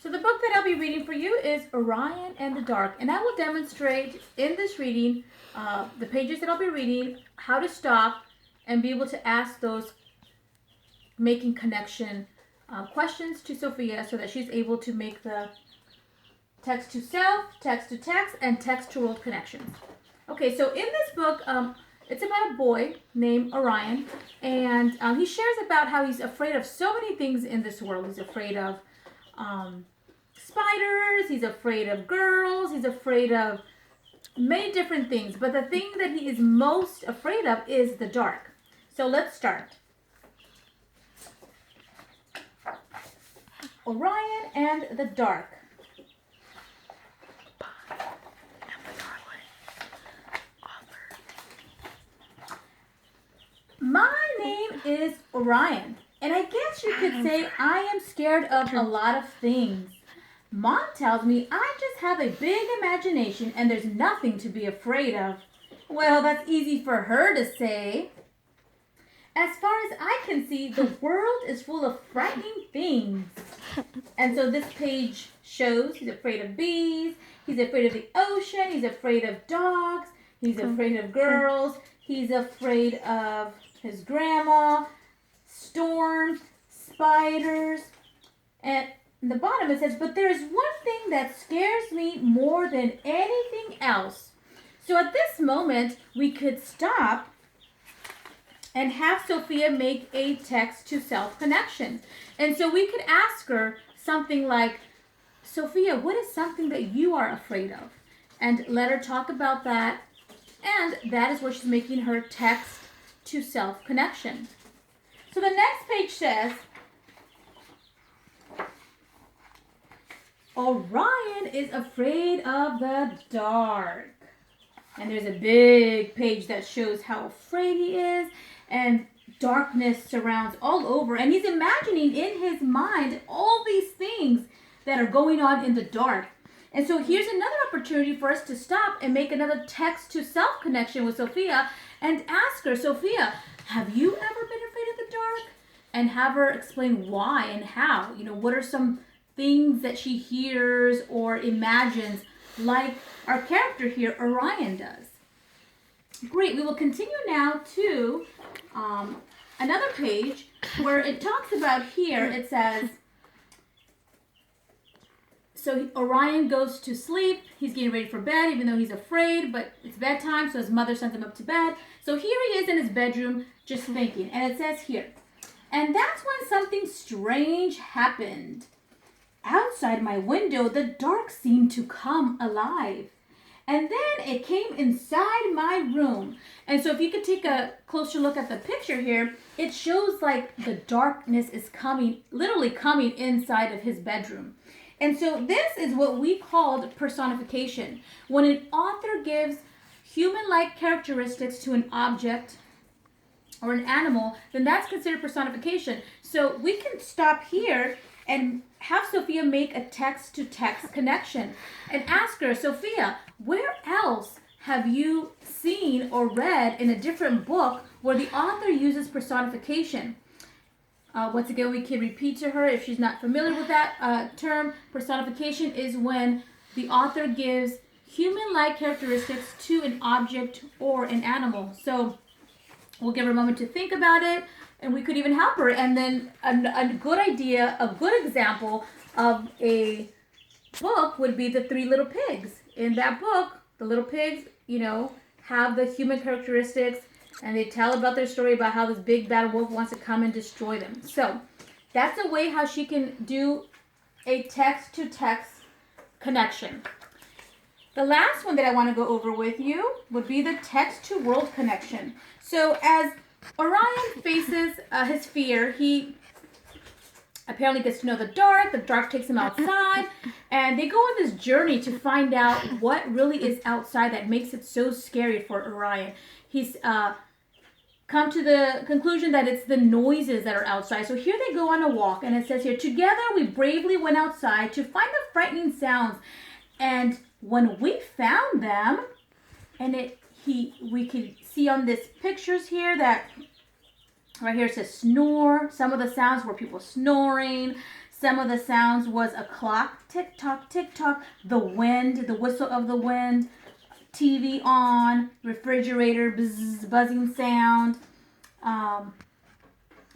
So the book that I'll be reading for you is Orion and the Dark, and I will demonstrate in this reading, the pages that I'll be reading, how to stop and be able to ask those making connection questions to Sophia so that she's able to make the text to self, text to text, and text to world connections. Okay, so in this book, it's about a boy named Orion, and he shares about how he's afraid of so many things in this world. He's afraid of spiders, he's afraid of girls, he's afraid of many different things, but the thing that he is most afraid of is the dark. So let's start. Orion and the Dark. My name is Orion, and I guess you could say I am scared of a lot of things. Mom tells me I just have a big imagination and there's nothing to be afraid of. Well, that's easy for her to say. As far as I can see, the world is full of frightening things. And so this page shows he's afraid of bees, he's afraid of the ocean, he's afraid of dogs, he's afraid of girls, he's afraid of his grandma, storms, spiders, and in the bottom it says, but there is one thing that scares me more than anything else. So at this moment, we could stop and have Sophia make a text to self connection. And so we could ask her something like, Sophia, what is something that you are afraid of? And let her talk about that. And that is where she's making her text to self connection. So the next page says, Orion is afraid of the dark. And there's a big page that shows how afraid he is, and darkness surrounds all over. And he's imagining in his mind all these things that are going on in the dark. And so here's another opportunity for us to stop and make another text to self connection with Sophia and ask her, Sophia, have you ever been afraid of the dark? And have her explain why and how. You know, what are some things that she hears or imagines, like our character here, Orion, does. Great, we will continue now to another page where it talks about here, it says, so Orion goes to sleep, he's getting ready for bed, even though he's afraid, but it's bedtime, so his mother sends him up to bed. So here he is in his bedroom, just thinking, and it says here, and that's when something strange happened. Outside my window, the dark seemed to come alive. And then it came inside my room. And so if you could take a closer look at the picture here, it shows like the darkness is coming, literally coming inside of his bedroom. And so this is what we called personification. When an author gives human-like characteristics to an object or an animal, then that's considered personification. So we can stop here and have Sophia make a text-to-text connection and ask her, Sophia, where else have you seen or read in a different book where the author uses personification? Once again, we can repeat to her if she's not familiar with that term. Personification is when the author gives human-like characteristics to an object or an animal. So we'll give her a moment to think about it, and we could even help her. And then a good idea, a good example of a book would be The Three Little Pigs. In that book, the little pigs, you know, have the human characteristics, and they tell about their story about how this big bad wolf wants to come and destroy them. So that's a way how she can do a text-to-text connection. The last one that I want to go over with you would be the text-to-world connection. So as Orion faces his fear, he apparently gets to know the dark takes him outside, and they go on this journey to find out what really is outside that makes it so scary for Orion. He's come to the conclusion that it's the noises that are outside. So here they go on a walk, and it says here, together we bravely went outside to find the frightening sounds, and when we found them, and we could see on this pictures here that right here it says snore. Some of the sounds were people snoring. Some of the sounds was a clock, tick tock, the wind, the whistle of the wind, TV on, refrigerator, bzz, buzzing sound.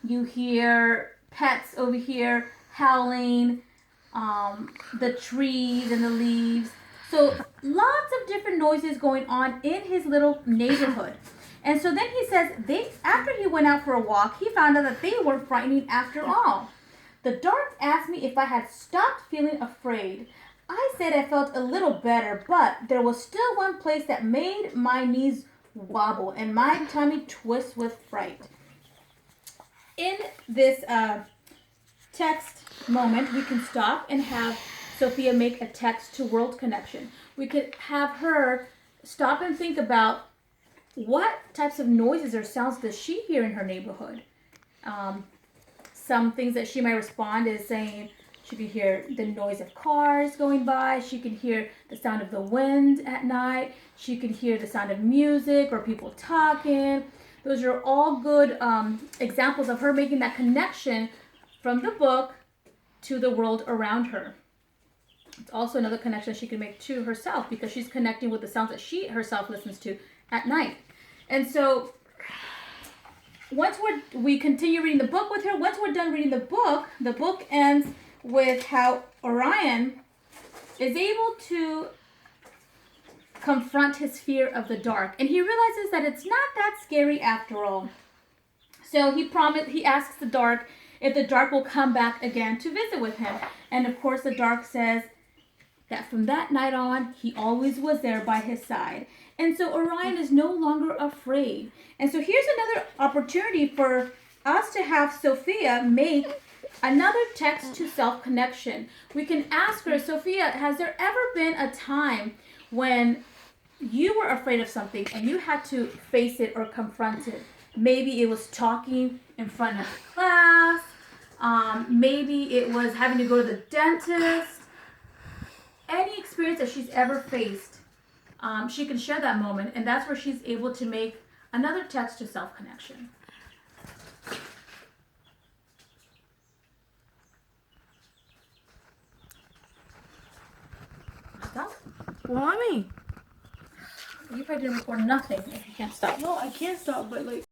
You hear pets over here howling, the trees and the leaves. So lots of different noises going on in his little neighborhood. And so then he says, after he went out for a walk, he found out that they weren't frightening after all. The dark asked me if I had stopped feeling afraid. I said I felt a little better, but there was still one place that made my knees wobble and my tummy twist with fright. In this text moment, we can stop and have Sophia make a text to world connection. We could have her stop and think about what types of noises or sounds does she hear in her neighborhood. Some things that she might respond is saying she can hear the noise of cars going by. She can hear the sound of the wind at night. She can hear the sound of music or people talking. Those are all good examples of her making that connection from the book to the world around her. It's also another connection she can make to herself because she's connecting with the sounds that she herself listens to at night. And so once we continue reading the book with her, once we're done reading the book ends with how Orion is able to confront his fear of the dark. And he realizes that it's not that scary after all. So he asks the dark if the dark will come back again to visit with him. And of course the dark says that from that night on, he always was there by his side. And so Orion is no longer afraid. And so here's another opportunity for us to have Sophia make another text to self-connection. We can ask her, Sophia, has there ever been a time when you were afraid of something and you had to face it or confront it? Maybe it was talking in front of class. Maybe it was having to go to the dentist. Any experience that she's ever faced, she can share that moment, and that's where she's able to make another text to self-connection. Stop? Well, I mean, You probably didn't record nothing if you can't stop. no, I can't stop, but like.